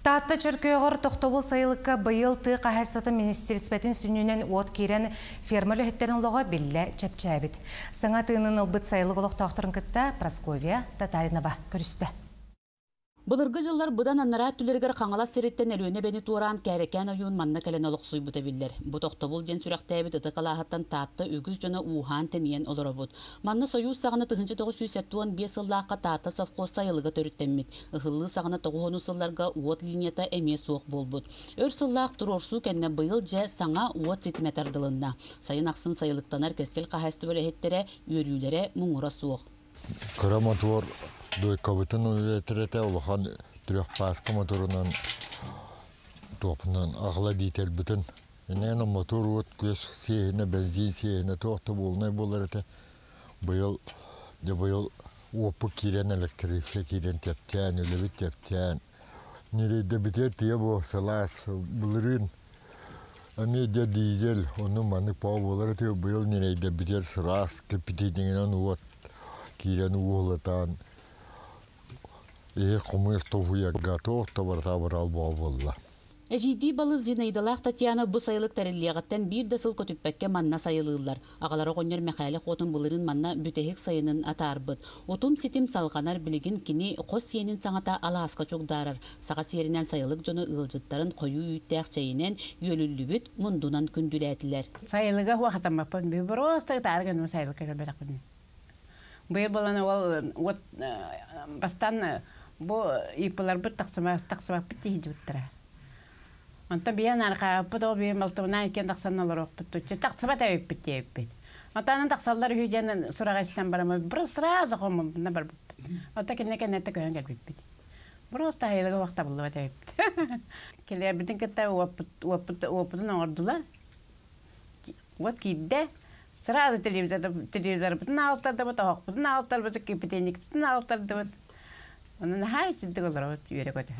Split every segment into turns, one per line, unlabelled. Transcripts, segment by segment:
Таатта чөркөөгөр тохтобул сайылыкка быйыл ты кахасаты министерстветін сүнүнен от кирен фермерлы хеттерин лого билле чепчәбит. Саңа тыынын ылбыт сайылык олох тохторын кытта Прасковия Татаринова көрүстө.
Былыргы жыллар бұдан аннара түлергер қаңала сереттен әлуіне бәні туыран кәрекән ойуын манна кәлен олықсуй бұта білдер. Бұт оқтабыл ден сүрәқтәбіт ұтықалағаттан таатты үгіз жона ухан тәнейен олыры бұд. Манна союз сағына 1905 ыллаққа таатты савқос сайылыға төріттеммет. Үхылы сағына 9 сылларға уот линията әме соқ бол бұд. Өр сыллақ тұрорсу кәнне бұйыл жә саңа уот сетиметардылында. Сайын ақсын сайылықтанар кәскел қағасты бөлі үйөрүлері мұңыра соқ.
Дойкабытын университете улахан түрек паска моторунан топунан ағыла дейтел бүтін. Енен мотор от көз сейіне, бензин сейіне тоқты болынай болар әті. Бұйыл опы кирен электрифле кирен тептен, өлебіт тептен. Нерейді бітер тие бұл сылас бұлырын. Әмейде дизель, оны маны пау болар әті. Бұйыл нерейді бітер сырас кіпітейдіңінен от кирен уғылатан. Құмыз тоғуя ғатоқ табар албуа болла.
Әжейді балы Зинаидалақ Татьяна бұ сайылық тәреліғаттен бір дасыл көтіппәкке манна сайылылар. Ағалары қонер мәқәлі қотын бұлырын манна бүтәхік сайынын атарбыд. Отум сетім салғанар білігін кені қос сиенін саңата аласқа чоқ дарар. Саға серінен сайылық жоны ұлжыттарын қойу үйттәқ чайынен үйелілі бүт мұндунан күнділі әтілер.
Сайылыға уақытамапын, бір просто тарған сайылыққа кәлбәдақпын. Бұл боланы ол бастан бұл ипылар бір тақсымақ бітті еді өттіра. Онта бейін арқа бұд ол бейін малтығынан екен тақсаналар оқпыт өтті. Тақсыма тәуіп бітті еппет. Онтаның тақсалар үйден сұрағайсынан барама бір сразу қомын бар бұд. Онта кенекен әтті көйін кәл бітпет. Бір оста хайлығы уақта бұлыға тәуіпті. Келер бітін кетті опытын оңырдылар. Вот кейді. Сразу телевизор бүтін алтарды бұд, оқ бүтін алтарды бұд, кепетенік бүтін алтарды бұд. Onun her içinde olur yere koydu.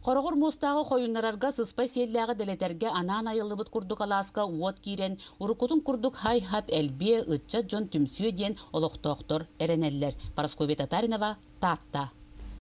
Qorogor mostagı koyunlararga sıspay selläge deleterge anan ayıllıbıt kurduk alaska uot kiren urukutun kurduk hay-hat elbiye ıtça jon tümsüye diyen oloq doktor ereneller. Praskovia Tatarinova, Tatta.